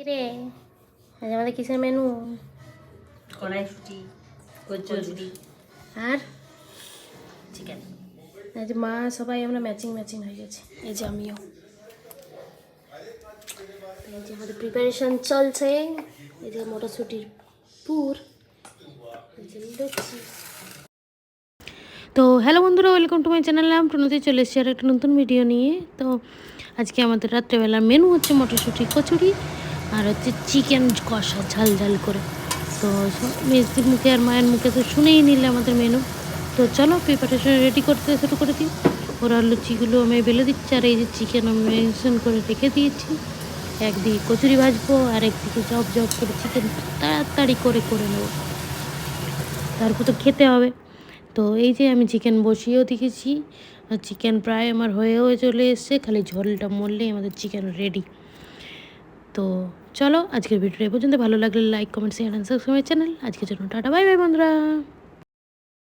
কিরে আজ আমাদের কিসের মেনু? কড়াইশুঁটি, কচুরি আর চিকেন। আজ মা সবাই আমরা ম্যাচিং হয়ে গেছে। এই যে আমিও। এই যে আমাদের প্রিপারেশন চলছে। এই যে মটরশুঁটির পুর, এই যে লুচি। তো হ্যালো বন্ধুরা, ওয়েলকাম টু মাই চ্যানেল। আমি প্রণতি চলে এসেছি আর একটা নতুন ভিডিও নিয়ে। তো আজকে আমাদের রাত্রেবেলার মেনু হচ্ছে মটরশুঁটি কচুরি আর হচ্ছে চিকেন কষা ঝাল ঝাল করে। তো মেজদির মুখে আর মায়ের মুখে তো শুনেই নিলে আমাদের মেনু। তো চলো প্রিপারেশন রেডি করতে শুরু করে দিই। ওরা লুচিগুলো আমি বেলে দিচ্ছি আর এই যে চিকেন আমি ম্যারিনেশন করে রেখে দিয়েছি। একদিকে কচুরি ভাজবো আর একদিকে জব করে চিকেন তাড়াতাড়ি করে নেবো, তারপর তো খেতে হবে। তো এই যে আমি চিকেন বসিয়েও দেখেছি, চিকেন প্রায় আমার হয়েও চলে এসছে, খালি ঝোলটা মরলেই আমাদের চিকেন রেডি। তো চলো আজকের ভিডিওটা এই পর্যন্ত। ভালো লাগলে like, comment, share and subscribe channel. আজকের জন্য টাটা, বাই বাই বন্ধুরা।